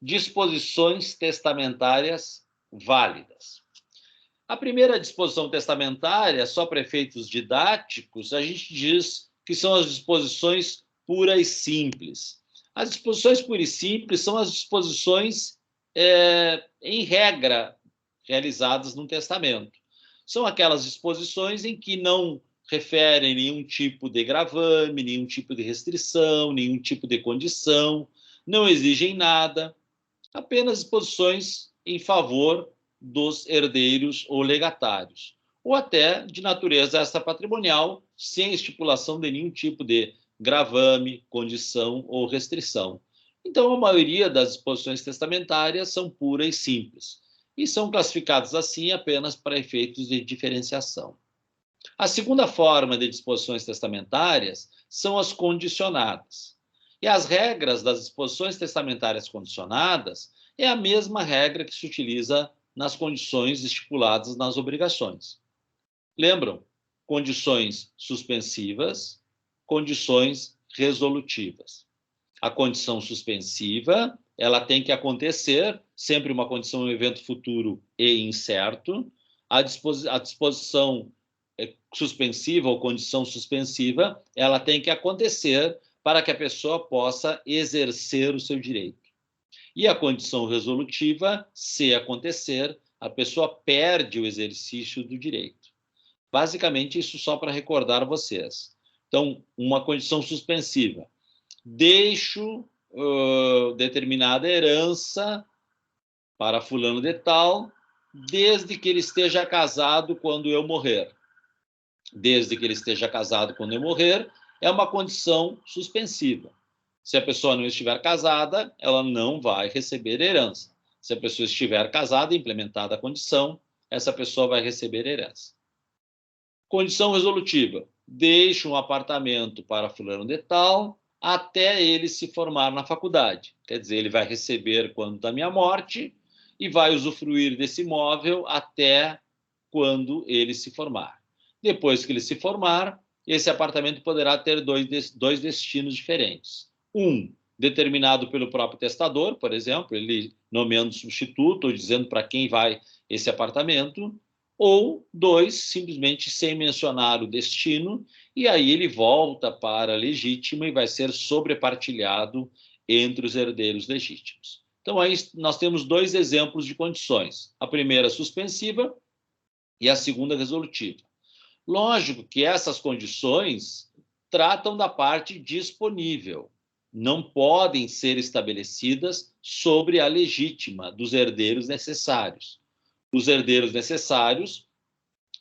disposições testamentárias válidas. A primeira disposição testamentária, só para efeitos didáticos, a gente diz que são as disposições puras e simples. As disposições puras e simples são as disposições, em regra, realizadas no testamento. São aquelas disposições em que não referem nenhum tipo de gravame, nenhum tipo de restrição, nenhum tipo de condição, não exigem nada, apenas disposições em favor dos herdeiros ou legatários, ou até de natureza extrapatrimonial, sem estipulação de nenhum tipo de gravame, condição ou restrição. Então, a maioria das disposições testamentárias são puras e simples, e são classificadas assim apenas para efeitos de diferenciação. A segunda forma de disposições testamentárias são as condicionadas. E as regras das disposições testamentárias condicionadas é a mesma regra que se utiliza nas condições estipuladas nas obrigações. Lembram? Condições suspensivas, condições resolutivas. A condição suspensiva, ela tem que acontecer, sempre uma condição, um evento futuro e incerto. A disposição suspensiva ou condição suspensiva, ela tem que acontecer para que a pessoa possa exercer o seu direito. E a condição resolutiva, se acontecer, a pessoa perde o exercício do direito. Basicamente, isso só para recordar vocês. Então, uma condição suspensiva. Deixo determinada herança para fulano de tal, desde que ele esteja casado quando eu morrer. Desde que ele esteja casado quando eu morrer, é uma condição suspensiva. Se a pessoa não estiver casada, ela não vai receber herança. Se a pessoa estiver casada, implementada a condição, essa pessoa vai receber herança. Condição resolutiva. Deixo um apartamento para fulano de tal até ele se formar na faculdade. Quer dizer, ele vai receber quando da minha morte e vai usufruir desse imóvel até quando ele se formar. Depois que ele se formar, esse apartamento poderá ter dois destinos diferentes. Um, determinado pelo próprio testador, por exemplo, ele nomeando substituto ou dizendo para quem vai esse apartamento, ou dois, simplesmente sem mencionar o destino, e aí ele volta para a legítima e vai ser sobrepartilhado entre os herdeiros legítimos. Então, aí nós temos dois exemplos de condições. A primeira suspensiva e a segunda resolutiva. Lógico que essas condições tratam da parte disponível, não podem ser estabelecidas sobre a legítima dos herdeiros necessários. Os herdeiros necessários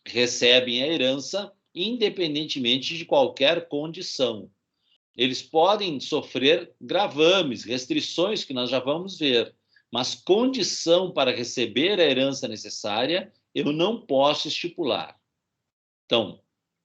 recebem a herança independentemente de qualquer condição. Eles podem sofrer gravames, restrições que nós já vamos ver, mas condição para receber a herança necessária eu não posso estipular. Então,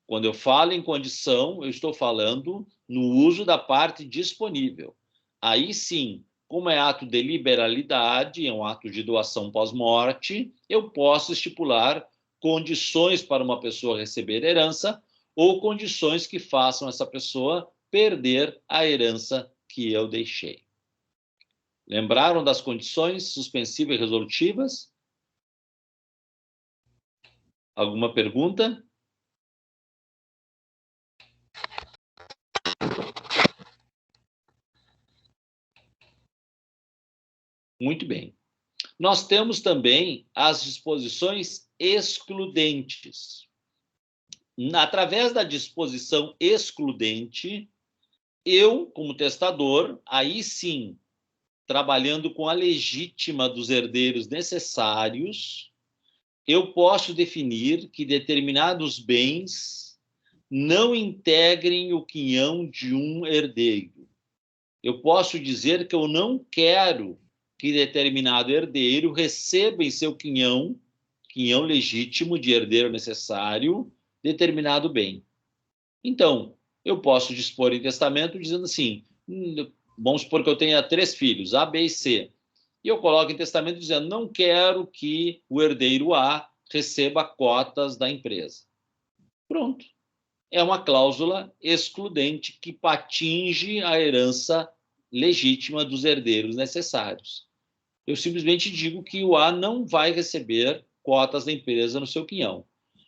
quando eu falo em condição, eu estou falando no uso da parte disponível. Aí sim, como é ato de liberalidade, é um ato de doação pós-morte, eu posso estipular condições para uma pessoa receber herança ou condições que façam essa pessoa perder a herança que eu deixei. Lembraram das condições suspensivas e resolutivas? Alguma pergunta? Muito bem. Nós temos também as disposições excludentes. Através da disposição excludente, eu, como testador, aí sim, trabalhando com a legítima dos herdeiros necessários, eu posso definir que determinados bens não integrem o quinhão de um herdeiro. Eu posso dizer que eu não quero que determinado herdeiro receba em seu quinhão legítimo de herdeiro necessário, determinado bem. Então, eu posso dispor em testamento dizendo assim, vamos supor que eu tenha 3 filhos, A, B e C, e eu coloco em testamento dizendo, não quero que o herdeiro A receba cotas da empresa. Pronto. É uma cláusula excludente que atinge a herança legítima dos herdeiros necessários. eu simplesmente digo que o A não vai receber cotas da empresa no seu quinhão.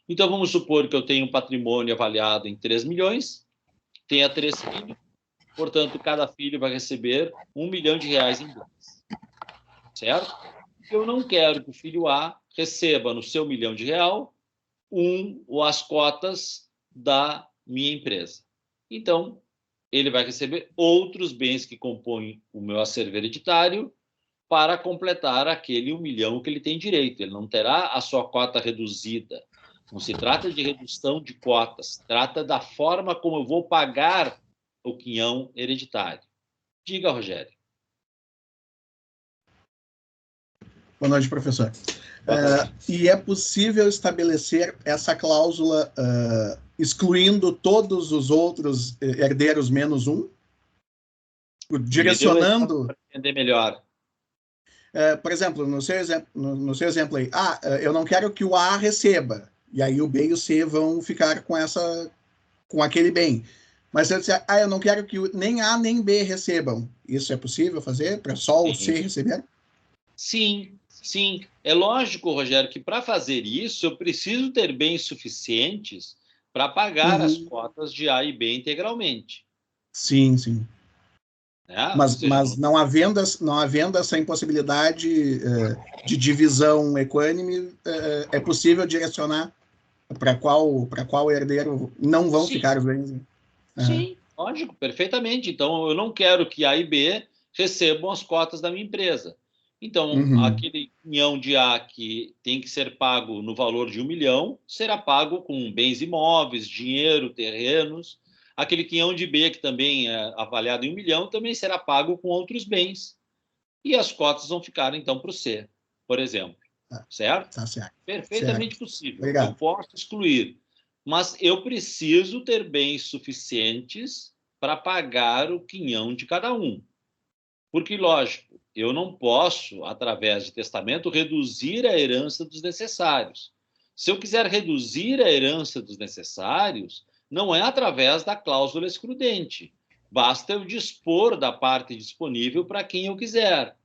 Então, vamos supor que eu tenho um patrimônio avaliado em 3 milhões, tenha 3 filhos, portanto, cada filho vai receber R$ 1 milhão em bens. Certo? Eu não quero que o filho A receba no seu R$ 1 milhão ou as cotas da minha empresa. Então, ele vai receber outros bens que compõem o meu acervo hereditário para completar aquele 1 milhão que ele tem direito. Ele não terá a sua cota reduzida. Não se trata de redução de cotas, trata da forma como eu vou pagar o quinhão hereditário. Diga, Rogério. Boa noite, professor. E é possível estabelecer essa cláusula excluindo todos os outros herdeiros menos um? Direcionando... Para entender melhor. Por exemplo, no seu exemplo aí, eu não quero que o A receba, e aí o B e o C vão ficar com aquele bem. Mas se eu disser, eu não quero que nem A nem B recebam, isso é possível fazer para só o C receber? Sim, sim. É lógico, Rogério, que para fazer isso eu preciso ter bens suficientes para pagar as cotas de A e B integralmente. Sim, sim. Mas não havendo essa impossibilidade de divisão equânime, é possível direcionar para qual herdeiro não vão ficar os bens? Sim, lógico, perfeitamente. Então, eu não quero que A e B recebam as cotas da minha empresa. Então, aquele quinhão de A que tem que ser pago no valor de 1 milhão, será pago com bens imóveis, dinheiro, terrenos. Aquele quinhão de B, que também é avaliado em 1 milhão, também será pago com outros bens. E as cotas vão ficar, então, para o C, por exemplo. Certo? Tá certo. Perfeitamente possível. Obrigado. Eu posso excluir. Mas eu preciso ter bens suficientes para pagar o quinhão de cada um. Porque, lógico, eu não posso, através de testamento, reduzir a herança dos necessários. Se eu quiser reduzir a herança dos necessários, não é através da cláusula excludente. Basta eu dispor da parte disponível para quem eu quiser.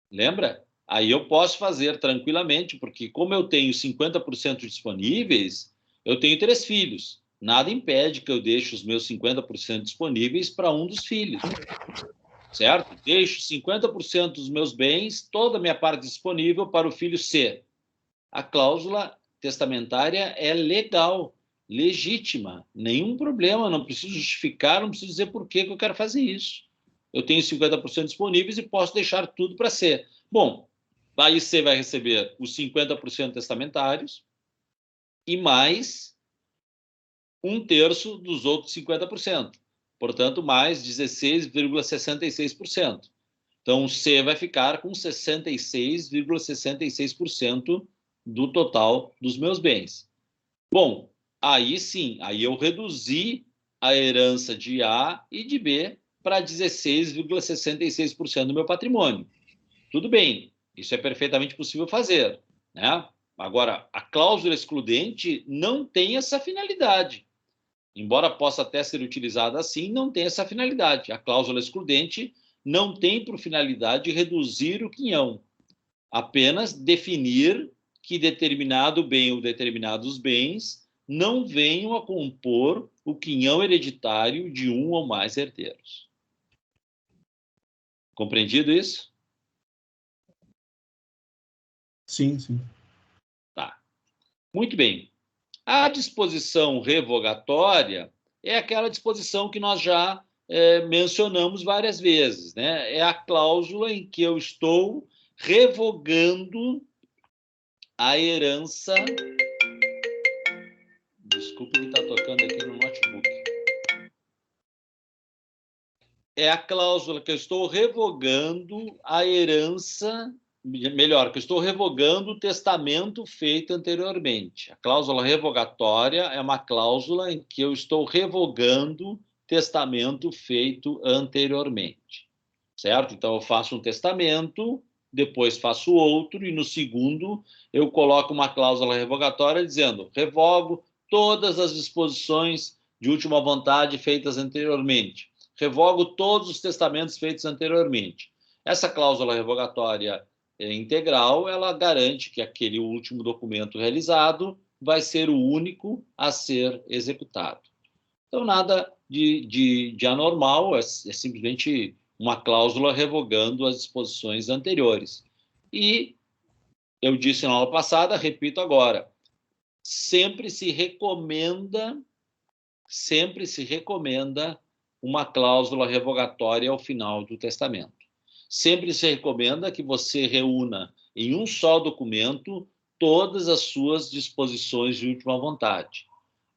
Lembra? Aí eu posso fazer tranquilamente, porque como eu tenho 50% disponíveis, eu tenho 3 filhos. Nada impede que eu deixe os meus 50% disponíveis para um dos filhos. Certo? Deixo 50% dos meus bens, toda a minha parte disponível para o filho C. A cláusula testamentária é legal, legítima, nenhum problema, não preciso justificar, não preciso dizer por que eu quero fazer isso. Eu tenho 50% disponíveis e posso deixar tudo para C. Bom, aí C vai receber os 50% testamentários e mais 1/3 dos outros 50%. Portanto, mais 16,66%. Então, o C vai ficar com 66,66% do total dos meus bens. Bom, aí sim, aí eu reduzi a herança de A e de B para 16,66% do meu patrimônio. Tudo bem, isso é perfeitamente possível fazer, né? Agora, a cláusula excludente não tem essa finalidade. Embora possa até ser utilizada assim, não tem essa finalidade. A cláusula excludente não tem por finalidade reduzir o quinhão, apenas definir que determinado bem ou determinados bens não venham a compor o quinhão hereditário de um ou mais herdeiros. Compreendido isso? Sim, sim. Tá. Muito bem. A disposição revogatória é aquela disposição que nós já mencionamos várias vezes, né? É a cláusula em que eu estou revogando a herança. Desculpe que está tocando aqui no notebook. É a cláusula que eu estou revogando a herança, melhor, que eu estou revogando o testamento feito anteriormente. A cláusula revogatória é uma cláusula em que eu estou revogando testamento feito anteriormente. Certo? Então, eu faço um testamento, depois faço outro, e no segundo eu coloco uma cláusula revogatória dizendo: revogo todas as disposições de última vontade feitas anteriormente. Revogo todos os testamentos feitos anteriormente. Essa cláusula revogatória integral, ela garante que aquele último documento realizado vai ser o único a ser executado. Então, nada de anormal, é simplesmente uma cláusula revogando as disposições anteriores. E eu disse na aula passada, repito agora, sempre se recomenda uma cláusula revogatória ao final do testamento. Sempre se recomenda que você reúna em um só documento todas as suas disposições de última vontade.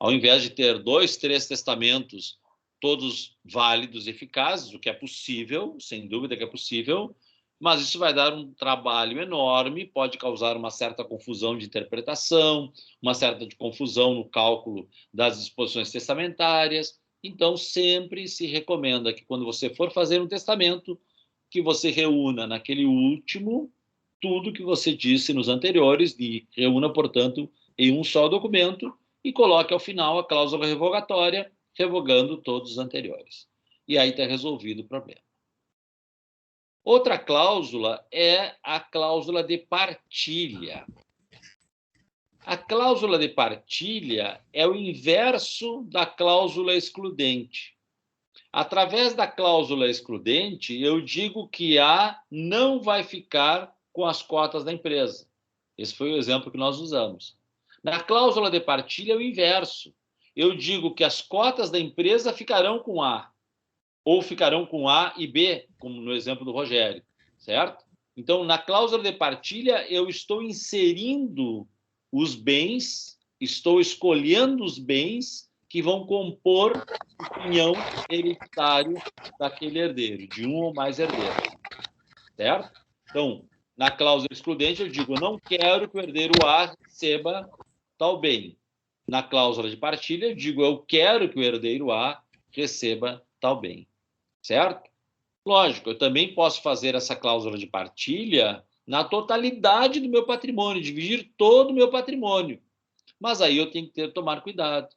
Ao invés de ter 2, 3 testamentos, todos válidos e eficazes, o que é possível, sem dúvida que é possível, mas isso vai dar um trabalho enorme, pode causar uma certa confusão de interpretação, uma certa confusão no cálculo das disposições testamentárias. Então, sempre se recomenda que, quando você for fazer um testamento, que você reúna naquele último tudo que você disse nos anteriores, e reúna, portanto, em um só documento, e coloque ao final a cláusula revogatória, revogando todos os anteriores. E aí está resolvido o problema. Outra cláusula é a cláusula de partilha. A cláusula de partilha é o inverso da cláusula excludente. Através da cláusula excludente, eu digo que A não vai ficar com as cotas da empresa. Esse foi o exemplo que nós usamos. Na cláusula de partilha é o inverso. Eu digo que as cotas da empresa ficarão com A, ou ficarão com A e B, como no exemplo do Rogério, certo? Então, na cláusula de partilha, eu estou inserindo os bens, estou escolhendo os bens que vão compor o quinhão hereditário daquele herdeiro, de um ou mais herdeiros, certo? Então, na cláusula excludente, eu digo, eu não quero que o herdeiro A receba tal bem. Na cláusula de partilha, eu digo, eu quero que o herdeiro A receba tal bem, certo? Lógico, eu também posso fazer essa cláusula de partilha na totalidade do meu patrimônio, dividir todo o meu patrimônio. Mas aí eu tenho que tomar cuidado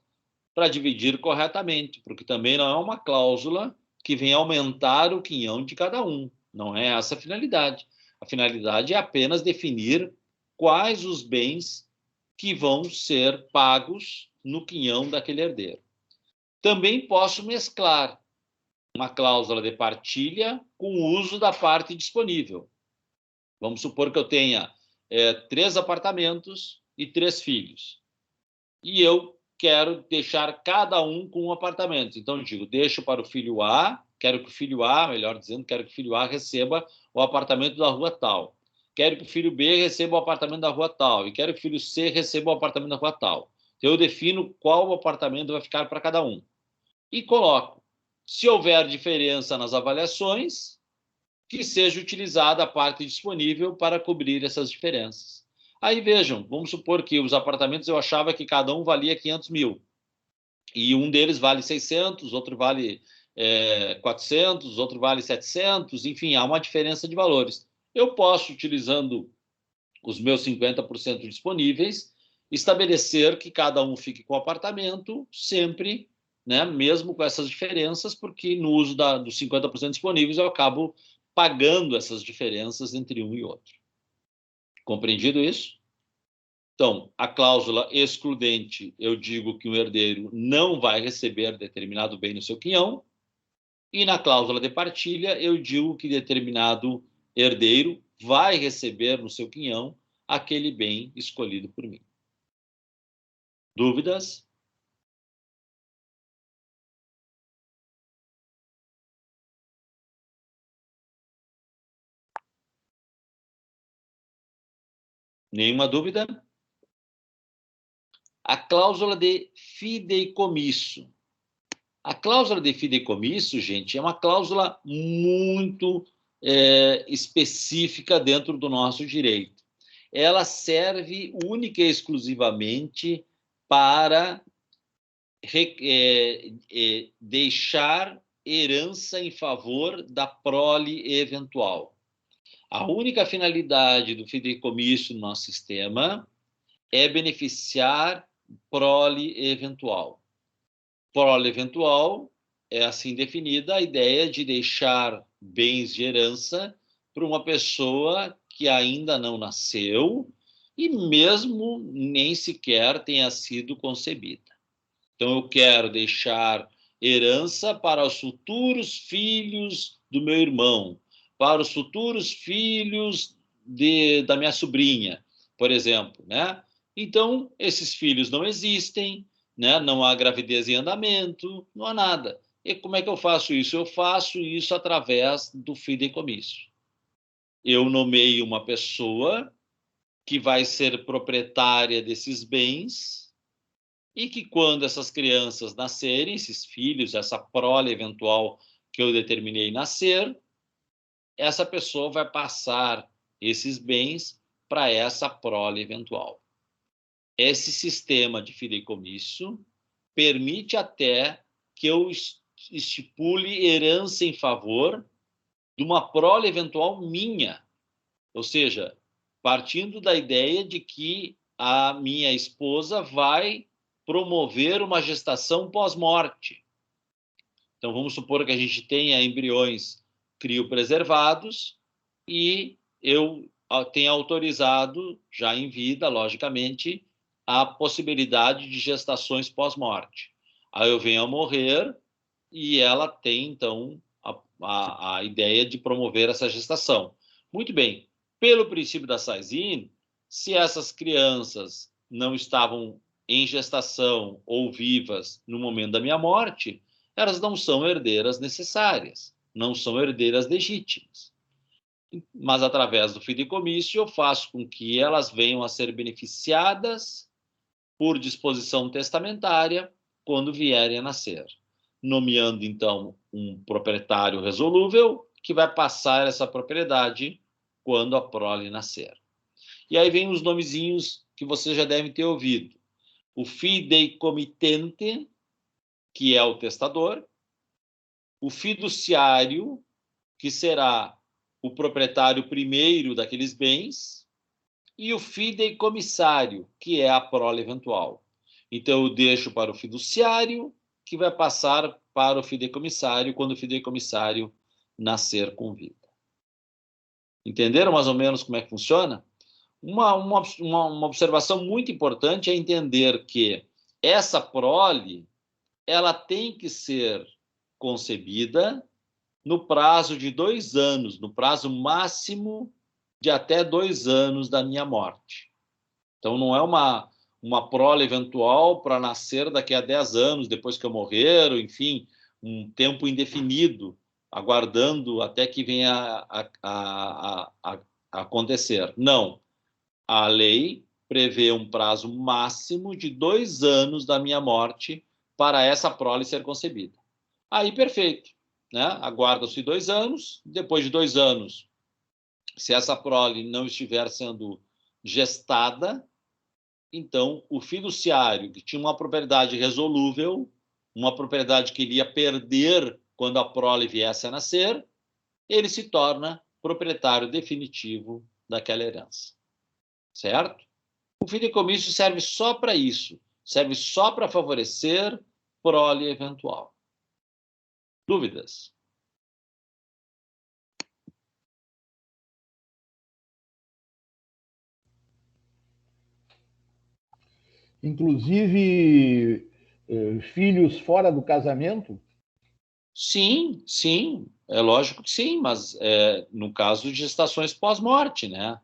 para dividir corretamente, porque também não é uma cláusula que vem aumentar o quinhão de cada um. Não é essa a finalidade. A finalidade é apenas definir quais os bens que vão ser pagos no quinhão daquele herdeiro. Também posso mesclar uma cláusula de partilha com o uso da parte disponível. Vamos supor que eu tenha 3 apartamentos e 3 filhos. E eu quero deixar cada um com um apartamento. Então, eu digo, deixo para o filho A, quero que o filho A, melhor dizendo, quero que o filho A receba o apartamento da rua tal. Quero que o filho B receba o apartamento da rua tal. E quero que o filho C receba o apartamento da rua tal. Então, eu defino qual apartamento vai ficar para cada um. E coloco, se houver diferença nas avaliações, que seja utilizada a parte disponível para cobrir essas diferenças. Aí vejam, vamos supor que os apartamentos eu achava que cada um valia 500 mil. E um deles vale 600, outro vale 400, outro vale 700, enfim, há uma diferença de valores. Eu posso, utilizando os meus 50% disponíveis, estabelecer que cada um fique com o apartamento sempre, né, mesmo com essas diferenças, porque no uso dos 50% disponíveis eu acabo pagando essas diferenças entre um e outro. Compreendido isso? Então, a cláusula excludente, eu digo que o herdeiro não vai receber determinado bem no seu quinhão, e na cláusula de partilha, eu digo que determinado herdeiro vai receber no seu quinhão aquele bem escolhido por mim. Dúvidas? Nenhuma dúvida? A cláusula de fideicomisso. A cláusula de fideicomisso, gente, é uma cláusula muito específica dentro do nosso direito. Ela serve única e exclusivamente para deixar herança em favor da prole eventual. A única finalidade do fideicomisso no nosso sistema é beneficiar prole eventual. Prole eventual é assim definida a ideia de deixar bens de herança para uma pessoa que ainda não nasceu e mesmo nem sequer tenha sido concebida. Então, eu quero deixar herança para os futuros filhos do meu irmão, para os futuros filhos da minha sobrinha, por exemplo, né? Então, esses filhos não existem, né? Não há gravidez em andamento, não há nada. E como é que eu faço isso? Eu faço isso através do fideicomisso. Eu nomeio uma pessoa que vai ser proprietária desses bens e que, quando essas crianças nascerem, esses filhos, essa prole eventual que eu determinei nascer, essa pessoa vai passar esses bens para essa prole eventual. Esse sistema de fideicomisso permite até que eu estipule herança em favor de uma prole eventual minha, ou seja, partindo da ideia de que a minha esposa vai promover uma gestação pós-morte. Então, vamos supor que a gente tenha embriões criopreservados e eu tenha autorizado, já em vida, logicamente, a possibilidade de gestações pós-morte. Aí eu venho a morrer e ela tem, então, a ideia de promover essa gestação. Muito bem. Pelo princípio da Saisin, se essas crianças não estavam em gestação ou vivas no momento da minha morte, elas não são herdeiras necessárias, não são herdeiras legítimas. Mas, através do fideicomisso, eu faço com que elas venham a ser beneficiadas por disposição testamentária quando vierem a nascer, nomeando, então, um proprietário resolúvel que vai passar essa propriedade quando a prole nascer. E aí vem os nomezinhos que vocês já devem ter ouvido. O fideicomitente, que é o testador, o fiduciário, que será o proprietário primeiro daqueles bens, e o fideicomissário, que é a prole eventual. Então, eu deixo para o fiduciário, que vai passar para o fideicomissário quando o fideicomissário nascer com vida. Entenderam mais ou menos como é que funciona? Uma observação muito importante é entender que essa prole ela tem que ser concebida no prazo de 2 anos, no prazo máximo de até 2 anos da minha morte. Então, não é uma prole eventual para nascer daqui a 10 anos, depois que eu morrer, ou, enfim, um tempo indefinido, aguardando até que venha a acontecer. Não. A lei prevê um prazo máximo de 2 anos da minha morte para essa prole ser concebida. Aí, perfeito. Né? Aguarda-se 2 anos. Depois de 2 anos, se essa prole não estiver sendo gestada, então o fiduciário, que tinha uma propriedade resolúvel, uma propriedade que ele ia perder quando a prole viesse a nascer, ele se torna proprietário definitivo daquela herança. Certo? O fideicomisso serve só para isso, serve só para favorecer prole eventual. Dúvidas? Inclusive, filhos fora do casamento? Sim, sim, é lógico que sim, mas no caso de gestações pós-morte, né?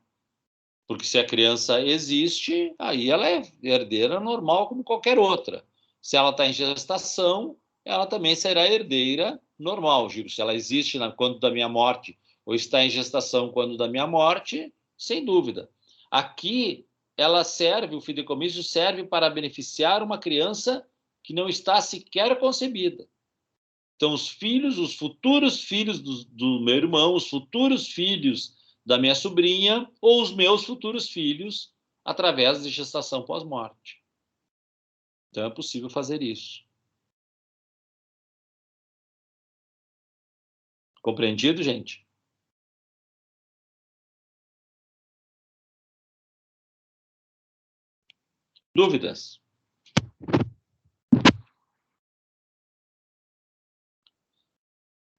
Porque se a criança existe, aí ela é herdeira normal como qualquer outra. Se ela está em gestação, ela também será herdeira normal, Giro. Se ela existe quando da minha morte ou está em gestação quando da minha morte, sem dúvida. Aqui, ela serve, o fideicomisso serve para beneficiar uma criança que não está sequer concebida. Então, os filhos, os futuros filhos do meu irmão, os futuros filhos da minha sobrinha ou os meus futuros filhos através de gestação pós-morte. Então, é possível fazer isso. Compreendido, gente? Dúvidas?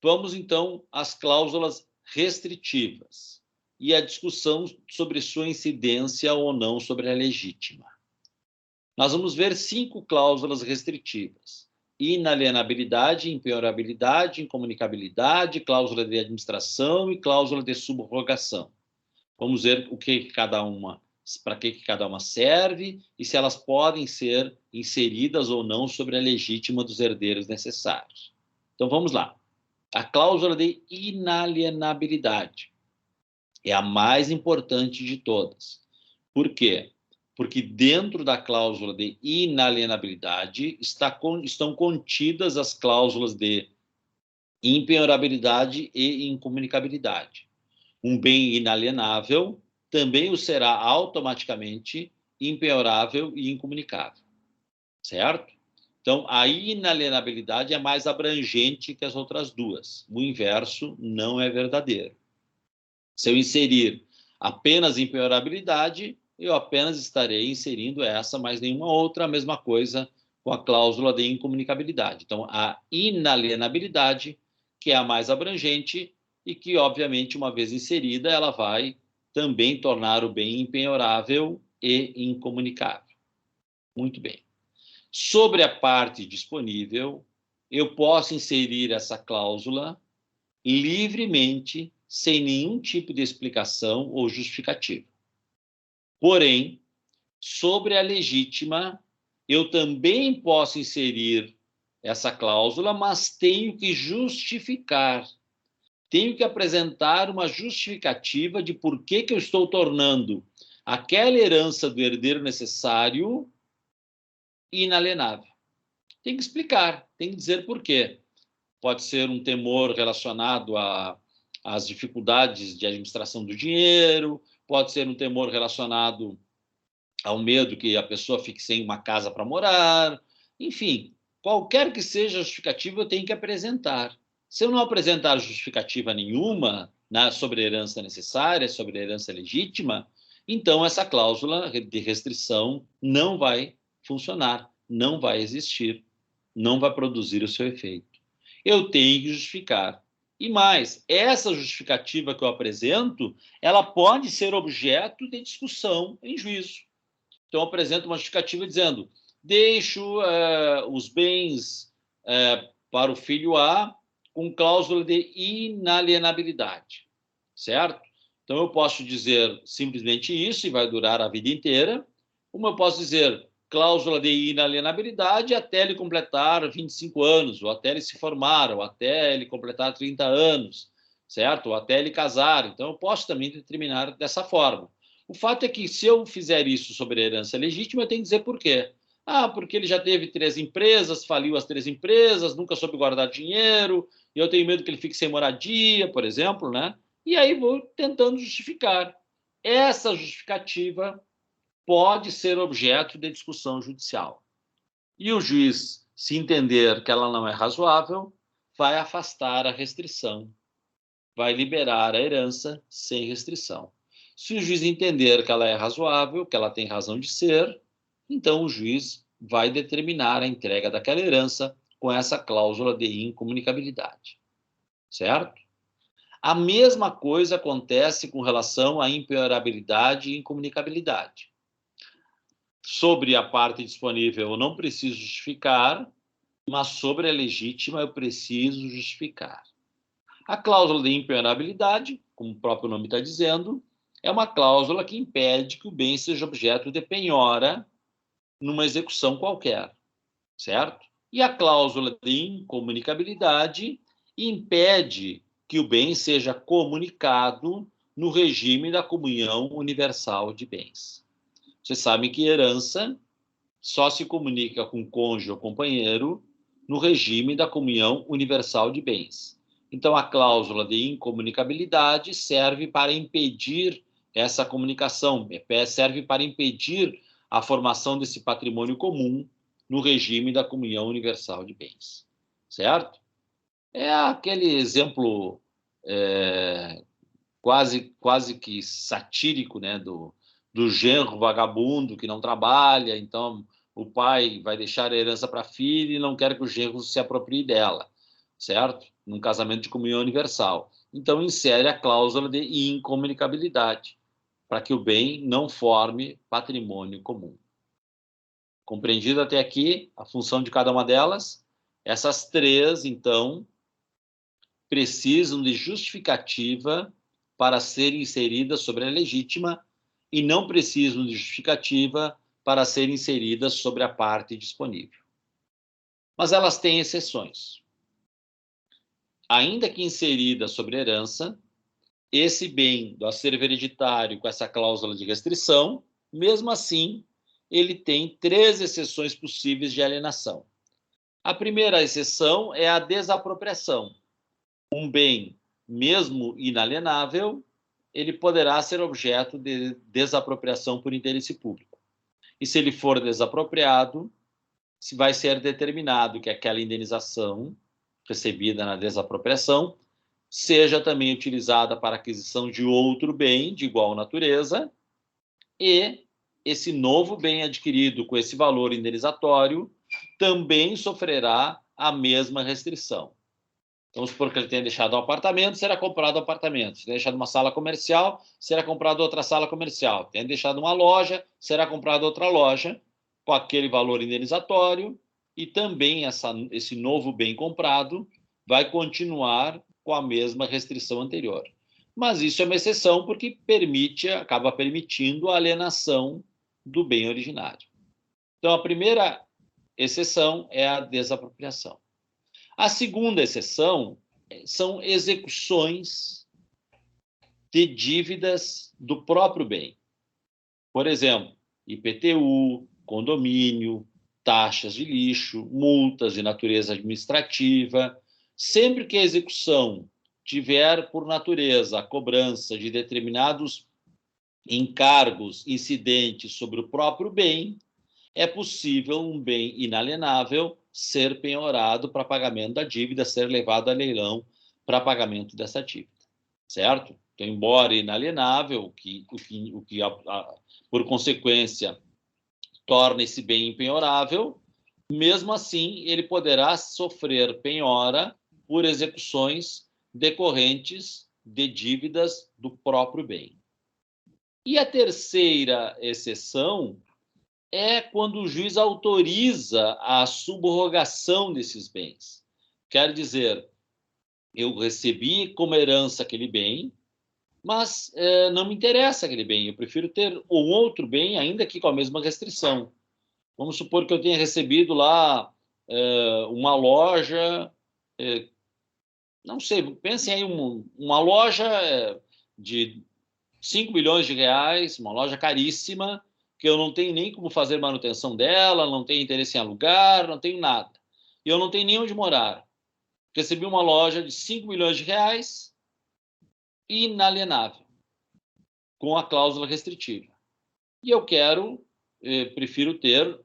Vamos, então, às cláusulas restritivas e a discussão sobre sua incidência ou não sobre a legítima. Nós vamos ver 5 cláusulas restritivas: inalienabilidade, impenhorabilidade, incomunicabilidade, cláusula de administração e cláusula de subrogação. Vamos ver o que cada uma, para que cada uma serve e se elas podem ser inseridas ou não sobre a legítima dos herdeiros necessários. Então vamos lá. A cláusula de inalienabilidade é a mais importante de todas. Por quê? Porque dentro da cláusula de inalienabilidade estão contidas as cláusulas de impenhorabilidade e incomunicabilidade. Um bem inalienável também o será automaticamente impenhorável e incomunicável, certo? Então, a inalienabilidade é mais abrangente que as outras duas. O inverso não é verdadeiro. Se eu inserir apenas impenhorabilidade, eu apenas estarei inserindo essa, mas nenhuma outra, a mesma coisa com a cláusula de incomunicabilidade. Então, a inalienabilidade, que é a mais abrangente e que, obviamente, uma vez inserida, ela vai também tornar o bem impenhorável e incomunicável. Muito bem. Sobre a parte disponível, eu posso inserir essa cláusula livremente, sem nenhum tipo de explicação ou justificativa. Porém, sobre a legítima, eu também posso inserir essa cláusula, mas tenho que justificar. Tenho que apresentar uma justificativa de por que eu estou tornando aquela herança do herdeiro necessário inalienável. Tem que explicar, tem que dizer por quê. Pode ser um temor relacionado às dificuldades de administração do dinheiro, pode ser um temor relacionado ao medo que a pessoa fique sem uma casa para morar, enfim, qualquer que seja a justificativa, eu tenho que apresentar. Se eu não apresentar justificativa nenhuma sobre a herança necessária, sobre a herança legítima, então essa cláusula de restrição não vai funcionar, não vai existir, não vai produzir o seu efeito. Eu tenho que justificar. E mais, essa justificativa que eu apresento, ela pode ser objeto de discussão em juízo. Então, eu apresento uma justificativa dizendo: deixo os bens para o filho A com cláusula de inalienabilidade, certo? Então, eu posso dizer simplesmente isso e vai durar a vida inteira, como eu posso dizer cláusula de inalienabilidade até ele completar 25 anos, ou até ele se formar, ou até ele completar 30 anos, certo? Ou até ele casar. Então, eu posso também determinar dessa forma. O fato é que, se eu fizer isso sobre a herança legítima, eu tenho que dizer por quê. Porque ele já teve 3 empresas, faliu as 3 empresas, nunca soube guardar dinheiro, e eu tenho medo que ele fique sem moradia, por exemplo, né? E aí vou tentando justificar. Essa justificativa pode ser objeto de discussão judicial. E o juiz, se entender que ela não é razoável, vai afastar a restrição, vai liberar a herança sem restrição. Se o juiz entender que ela é razoável, que ela tem razão de ser, então o juiz vai determinar a entrega daquela herança com essa cláusula de incomunicabilidade. Certo? A mesma coisa acontece com relação à impenhorabilidade e incomunicabilidade. Sobre a parte disponível, eu não preciso justificar, mas sobre a legítima, eu preciso justificar. A cláusula de impenhorabilidade, como o próprio nome está dizendo, é uma cláusula que impede que o bem seja objeto de penhora numa execução qualquer, certo? E a cláusula de incomunicabilidade impede que o bem seja comunicado no regime da comunhão universal de bens. Vocês sabem que herança só se comunica com cônjuge ou companheiro no regime da comunhão universal de bens. Então, a cláusula de incomunicabilidade serve para impedir essa comunicação, serve para impedir a formação desse patrimônio comum no regime da comunhão universal de bens. Certo? É aquele exemplo quase que satírico, né, do genro vagabundo que não trabalha, então o pai vai deixar a herança para a filha e não quer que o genro se aproprie dela, certo? num casamento de comunhão universal. Então, insere a cláusula de incomunicabilidade, para que o bem não forme patrimônio comum. Compreendido até aqui a função de cada uma delas? Essas três, então, precisam de justificativa para serem inseridas sobre a legítima e não precisam de justificativa para serem inseridas sobre a parte disponível. Mas elas têm exceções. Ainda que inserida sobre herança, esse bem do acervo hereditário com essa cláusula de restrição, mesmo assim, ele tem três exceções possíveis de alienação. A primeira exceção é a desapropriação. Um bem, mesmo inalienável, ele poderá ser objeto de desapropriação por interesse público. E se ele for desapropriado, se vai ser determinado que aquela indenização recebida na desapropriação seja também utilizada para aquisição de outro bem de igual natureza e esse novo bem adquirido com esse valor indenizatório também sofrerá a mesma restrição. Vamos supor que ele tenha deixado um apartamento, será comprado um apartamento. Se tenha deixado uma sala comercial, será comprado outra sala comercial. Tenha deixado uma loja, será comprado outra loja com aquele valor indenizatório e também esse novo bem comprado vai continuar com a mesma restrição anterior. Mas isso é uma exceção porque acaba permitindo a alienação do bem originário. Então, a primeira exceção é a desapropriação. A segunda exceção são execuções de dívidas do próprio bem. Por exemplo, IPTU, condomínio, taxas de lixo, multas de natureza administrativa. Sempre que a execução tiver por natureza a cobrança de determinados encargos incidentes sobre o próprio bem, é possível um bem inalienável ser penhorado para pagamento da dívida, ser levado a leilão para pagamento dessa dívida, certo? Então, embora inalienável, o que por consequência torna esse bem impenhorável, mesmo assim ele poderá sofrer penhora por execuções decorrentes de dívidas do próprio bem. E a terceira exceção é quando o juiz autoriza a subrogação desses bens. Quer dizer, eu recebi como herança aquele bem, mas não me interessa aquele bem, eu prefiro ter um outro bem, ainda que com a mesma restrição. Vamos supor que eu tenha recebido lá uma loja, não sei, pensem aí, uma loja de 5 milhões de reais, uma loja caríssima, que eu não tenho nem como fazer manutenção dela, não tenho interesse em alugar, não tenho nada. E eu não tenho nem onde morar. Recebi uma loja de 5 milhões de reais, inalienável, com a cláusula restritiva. E eu prefiro ter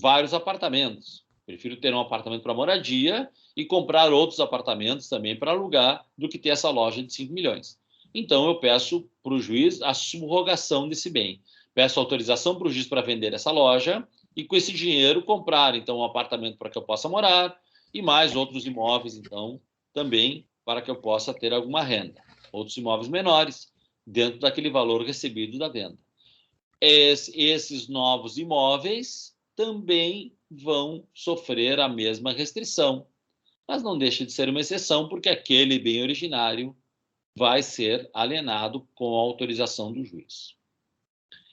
vários apartamentos. Prefiro ter um apartamento para moradia e comprar outros apartamentos também para alugar do que ter essa loja de 5 milhões. Então, eu peço para o juiz a subrogação desse bem. Peço autorização para o juiz para vender essa loja e, com esse dinheiro, comprar, então, um apartamento para que eu possa morar e mais outros imóveis, então, também para que eu possa ter alguma renda. Outros imóveis menores, dentro daquele valor recebido da venda. Esses novos imóveis também vão sofrer a mesma restrição, mas não deixa de ser uma exceção, porque aquele bem originário vai ser alienado com a autorização do juiz.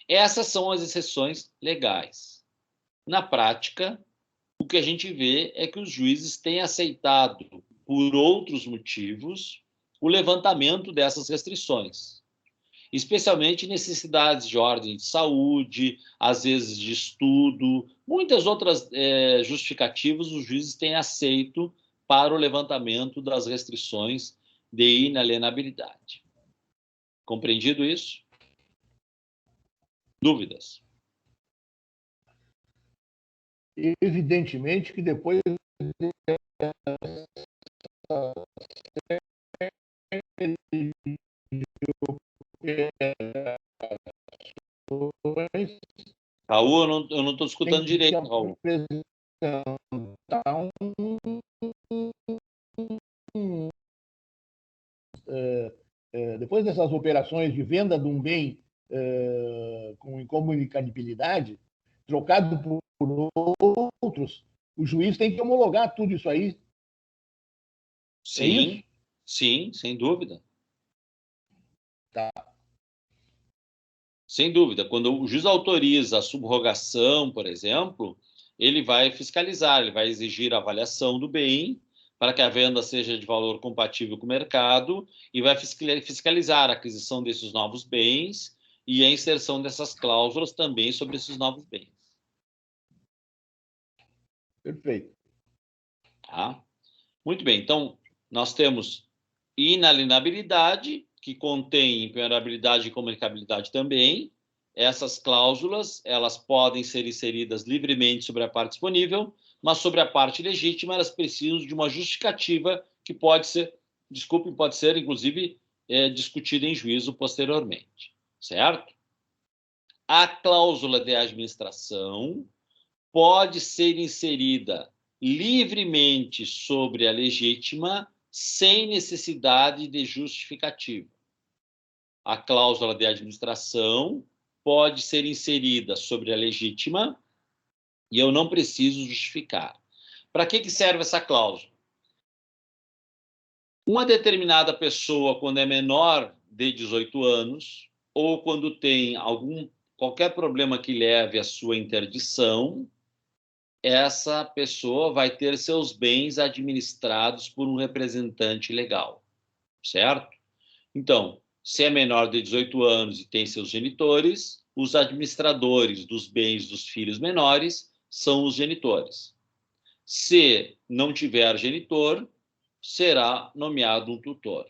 Essas são as exceções legais. Na prática, o que a gente vê é que os juízes têm aceitado, por outros motivos, o levantamento dessas restrições, especialmente necessidades de ordem de saúde, às vezes de estudo, muitas outras justificativas os juízes têm aceito para o levantamento das restrições de inalienabilidade. Compreendido isso? Dúvidas? Evidentemente que depois Raul, eu não estou escutando direito, Raul. depois dessas operações de venda de um bem com incomunicabilidade, trocado por outros, o juiz tem que homologar tudo isso aí. Sim, é isso? sim, sem dúvida. Tá. Sem dúvida. Quando o juiz autoriza a subrogação, por exemplo, ele vai fiscalizar, ele vai exigir a avaliação do bem para que a venda seja de valor compatível com o mercado e vai fiscalizar a aquisição desses novos bens e a inserção dessas cláusulas também sobre esses novos bens. Perfeito. Tá? Muito bem. Então, nós temos inalienabilidade, que contém impenhorabilidade e comunicabilidade também. Essas cláusulas, elas podem ser inseridas livremente sobre a parte disponível, mas sobre a parte legítima, elas precisam de uma justificativa que pode ser, pode ser, inclusive, discutida em juízo posteriormente, certo? A cláusula de administração pode ser inserida livremente sobre a legítima, sem necessidade de justificativa. A cláusula de administração pode ser inserida sobre a legítima e eu não preciso justificar. Para que serve essa cláusula? Uma determinada pessoa, quando é menor de 18 anos, ou quando tem qualquer problema que leve à sua interdição, essa pessoa vai ter seus bens administrados por um representante legal, certo? Então, se é menor de 18 anos e tem seus genitores, os administradores dos bens dos filhos menores são os genitores. Se não tiver genitor, será nomeado um tutor.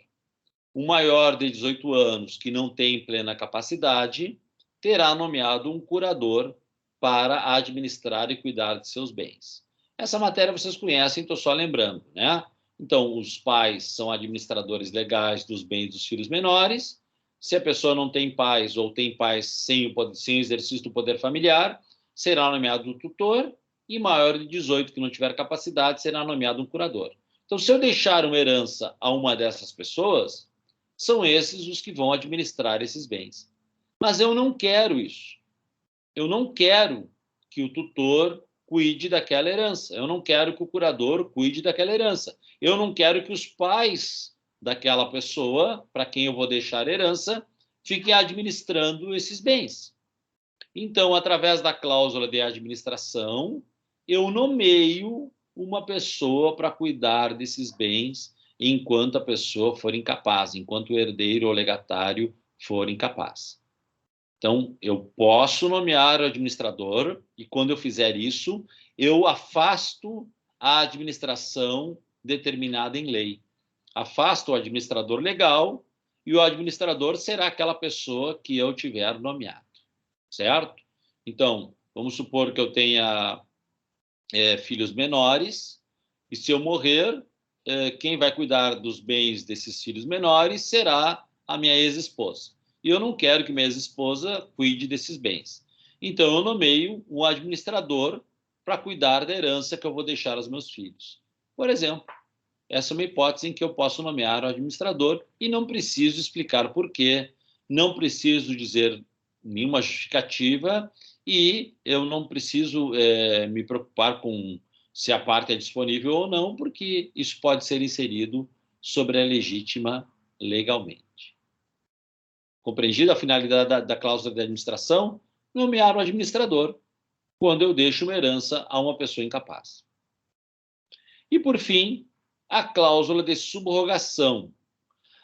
O maior de 18 anos, que não tem plena capacidade, terá nomeado um curador para administrar e cuidar de seus bens. Essa matéria vocês conhecem, estou só lembrando, né? Então, os pais são administradores legais dos bens dos filhos menores. Se a pessoa não tem pais ou tem pais sem o exercício do poder familiar, será nomeado um tutor, e maior de 18 que não tiver capacidade será nomeado um curador. Então, se eu deixar uma herança a uma dessas pessoas, são esses os que vão administrar esses bens. Mas eu não quero isso. Eu não quero que o tutor cuide daquela herança. Eu não quero que o curador cuide daquela herança. Eu não quero que os pais daquela pessoa, para quem eu vou deixar herança, fiquem administrando esses bens. Então, através da cláusula de administração, eu nomeio uma pessoa para cuidar desses bens enquanto a pessoa for incapaz, enquanto o herdeiro ou legatário for incapaz. Então, eu posso nomear o administrador e, quando eu fizer isso, eu afasto a administração determinada em lei. Afasto o administrador legal e o administrador será aquela pessoa que eu tiver nomeado, certo? Então, vamos supor que eu tenha filhos menores e, se eu morrer, quem vai cuidar dos bens desses filhos menores será a minha ex-esposa. E eu não quero que minha ex-esposa cuide desses bens. Então, eu nomeio um administrador para cuidar da herança que eu vou deixar aos meus filhos. Por exemplo, essa é uma hipótese em que eu posso nomear o administrador e não preciso explicar por quê, não preciso dizer nenhuma justificativa e eu não preciso me preocupar com se a parte é disponível ou não, porque isso pode ser inserido sobre a legítima legalmente. Compreendida a finalidade da cláusula de administração? Nomear um administrador quando eu deixo uma herança a uma pessoa incapaz. E, por fim, a cláusula de subrogação.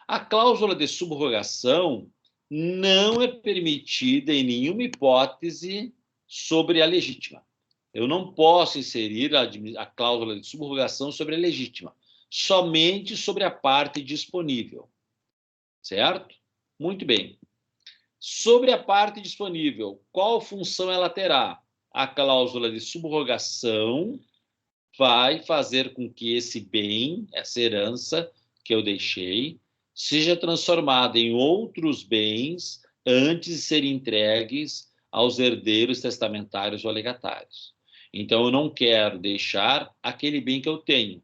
A cláusula de subrogação não é permitida em nenhuma hipótese sobre a legítima. Eu não posso inserir a cláusula de subrogação sobre a legítima, somente sobre a parte disponível. Certo? Muito bem. Sobre a parte disponível, qual função ela terá? A cláusula de subrogação vai fazer com que esse bem, essa herança que eu deixei, seja transformada em outros bens antes de serem entregues aos herdeiros testamentários ou legatários. Então, eu não quero deixar aquele bem que eu tenho.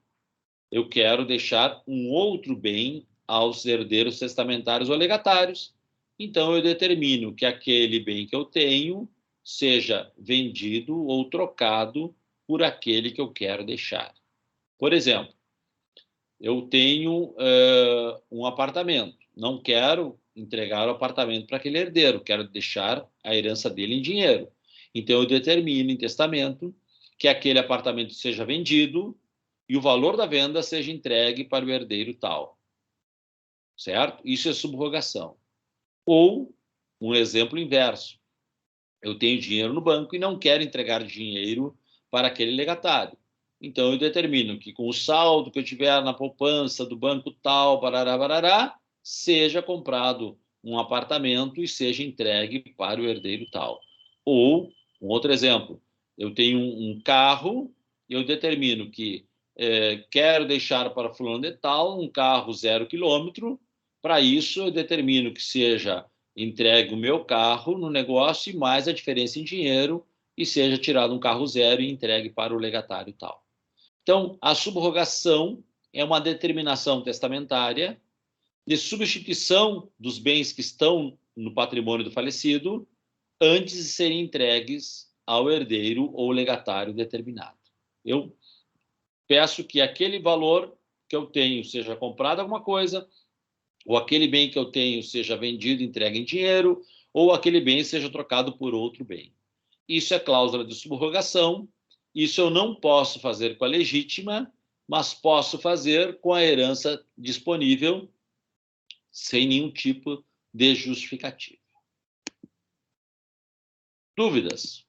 Eu quero deixar um outro bem aos herdeiros testamentários ou legatários. Então, eu determino que aquele bem que eu tenho seja vendido ou trocado por aquele que eu quero deixar. Por exemplo, eu tenho um apartamento, não quero entregar o apartamento para aquele herdeiro, quero deixar a herança dele em dinheiro. Então, eu determino em testamento que aquele apartamento seja vendido e o valor da venda seja entregue para o herdeiro tal. Certo? Isso é subrogação. Ou, um exemplo inverso, eu tenho dinheiro no banco e não quero entregar dinheiro para aquele legatário. Então, eu determino que com o saldo que eu tiver na poupança do banco tal, barará, barará, seja comprado um apartamento e seja entregue para o herdeiro tal. Ou, um outro exemplo, eu tenho um carro e eu determino que quero deixar para fulano de tal um carro 0 quilômetro. Para isso, eu determino que seja entregue o meu carro no negócio e mais a diferença em dinheiro e seja tirado um carro 0 e entregue para o legatário tal. Então, a subrogação é uma determinação testamentária de substituição dos bens que estão no patrimônio do falecido antes de serem entregues ao herdeiro ou legatário determinado. Eu peço que aquele valor que eu tenho seja comprado alguma coisa, ou aquele bem que eu tenho seja vendido, entregue em dinheiro, ou aquele bem seja trocado por outro bem. Isso é cláusula de subrogação. Isso eu não posso fazer com a legítima, mas posso fazer com a herança disponível sem nenhum tipo de justificativa. Dúvidas?